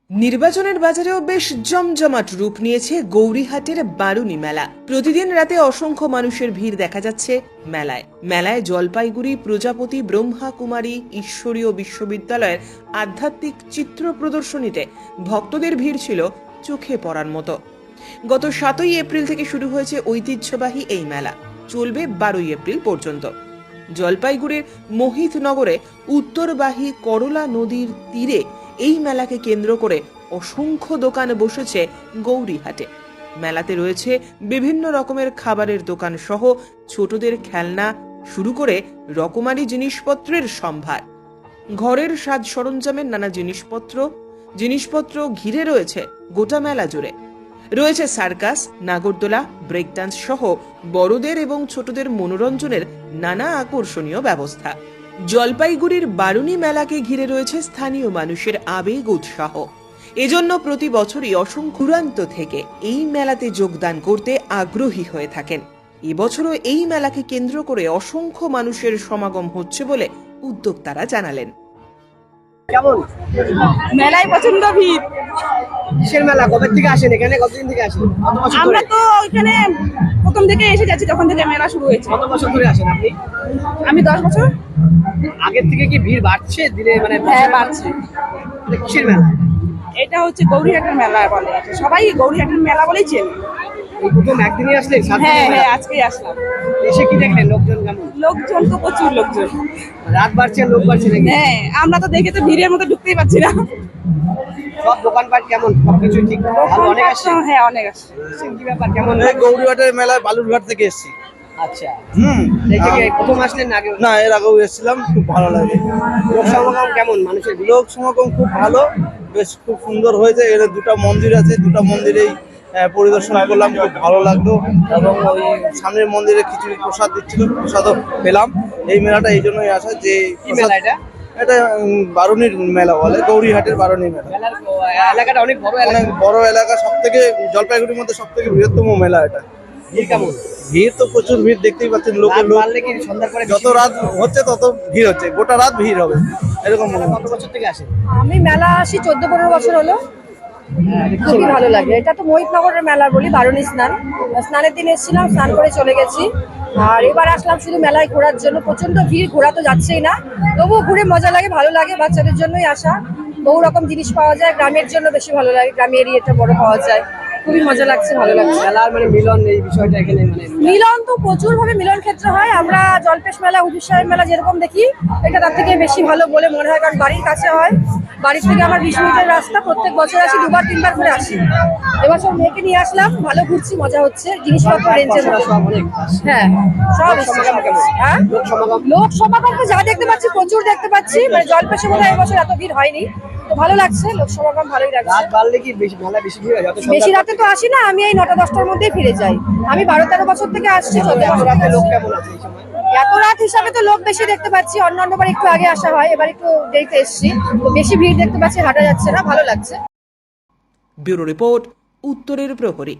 নির্বাচনের বাজারেও বেশ জমজমাট রূপ নিয়েছে গৌরীহাটের বারুনি মেলা। প্রতিদিন রাতে অসংখ্য মানুষের ভিড় দেখা যাচ্ছে মেলায় জলপাইগুড়ি প্রজাপতি ব্রহ্মা কুমারী ঈশ্বরীয় বিশ্ববিদ্যালয়ের আধ্যাত্মিক চিত্র প্রদর্শনীতে ভক্তদের ভিড় ছিল চোখে পড়ার মতো। গত 7ই এপ্রিল থেকে শুরু হয়েছে ঐতিহ্যবাহী এই মেলা, চলবে 12ই এপ্রিল পর্যন্ত। জলপাইগুড়ির মোহিতনগরে উত্তরবাহী করলা নদীর তীরে এই মেলাকে কেন্দ্র করে অসংখ্য দোকান বসেছে গৌরীহাটে। মেলাতে রয়েছে বিভিন্ন রকমের খাবারের দোকান সহ ছোটদের খেলনা শুরু করে রকমারি জিনিসপত্রের সম্ভার। ঘরের সাজ সরঞ্জামের নানা জিনিসপত্র ঘিরে রয়েছে গোটা মেলা জুড়ে। রয়েছে সার্কাস, নাগরদোলা, ব্রেক ডান্স সহ বড়দের এবং ছোটদের মনোরঞ্জনের নানা আকর্ষণীয় ব্যবস্থা। জলপাইগুড়ির বারুনি মেলাকে ঘিরে রয়েছে স্থানীয় মানুষের আবেগ উৎসাহ। এজন্য প্রতি বছরই অসংখ্য দূরান্ত থেকে এই মেলাতে যোগদান করতে আগ্রহী হয়ে থাকেন। এবছরও এই মেলাকে কেন্দ্র করে অসংখ্য মানুষের সমাগম হচ্ছে বলে উদ্যোক্তারা জানালেন। কেমন মেলায় প্রচন্ড ভিড়। কিসের মেলা? কবে থেকে আসেন এখানে? কতদিন থেকে আসেন? কত বছর আমরা ধরে? তো ওইখানে প্রথম থেকে এসে যাচ্ছি, তখন থেকে মেলা শুরু হয়েছে। কত বছর ধরে আসেন আপনি? আমি 10 বছর। আগের থেকে কি ভিড় বাড়ছে দিনে? মানে হ্যাঁ, বাড়ছে। মানে কিসের মেলা? এটা হচ্ছে গৌরীহাটের মেলা বলে, সবাই গৌরীহাটের মেলা বলেই চেনে। এই প্রথম একদিনই আসলেন? হ্যাঁ হ্যাঁ, আজকেই আসলাম। এসে কি দেখলেন? লোকজন কেমন? লোকজন তো প্রচুর লোকজন। রাত বাড়ছে, লোক বাড়ছে নাকি? হ্যাঁ, আমরা তো দেখে তো ভিড়ের মধ্যে ঢুকতেই পারছি না। সব দোকানপাট কেমন? সবকিছু ঠিক ভালো? অনেক আসছে? হ্যাঁ, অনেক আসছে। কি ব্যাপার? কেমন? এই গৌরীহাটের মেলায় বালুরঘাট থেকে এসেছি। আচ্ছা, দেখে কি প্রথম আসলেন না আগে? না, এর আগেও এসেছিলাম, খুব ভালো লাগে। লোক সমাগম কেমন? মানুষের ভিড়? লোক সমাগম খুব ভালো, বেশ খুব সুন্দর হয়েছে। এর দুটো মন্দির আছে, দুটো মন্দিরেই পরিদর্শন করলাম, খুব ভালো লাগলো। এবং ওই সামনের মন্দিরে খিচুড়ি প্রসাদ দিচ্ছিল, প্রসাদও পেলাম। এই মেলাটা এই জন্যই আসা যে কি মেলা এটা? এটা বারুনির মেলা বলে, গৌরীহাটের বারুনি মেলা। মেলার এলাকাটা অনেক বড় এলাকা। অনেক বড় এলাকা, সব থেকে জলপাইগুড়ির মধ্যে সব থেকে বৃহত্তম মেলা এটা। ভিড় কেমন? ভিড় তো প্রচুর ভিড়, দেখতেই পাচ্ছেন। লোকের রাত লোক বাড়লে কি সন্ধ্যার পরে যত রাত হচ্ছে তত ভিড় হচ্ছে, গোটা রাত ভিড় হবে এরকম মনে কত হচ্ছে। বছর থেকে আসেন? আমি মেলা আসি 14-15 বছর হলো। খুবই ভালো লাগে। এটা তো মোহিতনগরের মেলা বলি, বারুনি স্নানের দিন এসেছিলাম, স্নান করে চলে গেছি। আর এবার আসলাম শুধু মেলায় ঘোরার জন্য। প্রচন্ড ভিড়, ঘোরা তো যাচ্ছেই না, তবুও ঘুরে মজা লাগে, ভালো লাগে। বাচ্চাদের জন্যই আসা, বহু রকম জিনিস পাওয়া যায়। গ্রামের জন্য বেশি ভালো লাগে, গ্রামের এরিয়াটা বড় পাওয়া যায়। খুবই মজা লাগছে, ভালো লাগছে। মেলার মানে মিলন, এই বিষয়টা এখানে মানে মিলন তো প্রচুর ভাবে মিলন ক্ষেত্র হয়। আমরা জলপেশ মেলা, হুজুর সাহেব মেলা যেরকম দেখি, এটা তার থেকে বেশি ভালো বলে মনে হয়, কারণ বাড়ির কাছে হয়। বাড়ির থেকে আমার 20 মিনিটের রাস্তা। প্রত্যেক বছর আসি, 2-3 বার করে আসি। এবছর মেয়েকে নিয়ে আসলাম, ভালো ঘুরছি, মজা হচ্ছে। জিনিসপত্র রেঞ্জের সব অনেক। হ্যাঁ, সব এসছে, সব এসছে। হ্যাঁ, লোক সমাগম তো যা দেখতে পাচ্ছি প্রচুর দেখতে পাচ্ছি। মানে জলপেশে বোধহয় এবছর এত ভিড় হয়নি, তো ভালো লাগছে। লোক সমাগম ভালোই লাগছে। রাত বাড়লে কি বেশি মেলা বেশি ভিড় হয়? যত বেশি রাতে তো আসি না, আমি এই 9টা-10টার মধ্যেই ফিরে যাই। আমি 12-13 বছর থেকে আসছি, 14 বছর রাতে থেকে লোক আসছি। কেমন আছে এই সময়? এত রাত হিসাবে তো লোক বেশি দেখতে পাচ্ছি। অন্যান্যবার একটু আগে আসা হয়, এবার একটু দেরিতে এসেছি, তো বেশি ভিড় দেখতে পাচ্ছি, হাঁটা যাচ্ছে না, ভালো লাগছে। ব্যুরো রিপোর্ট, উত্তরের প্রহরী।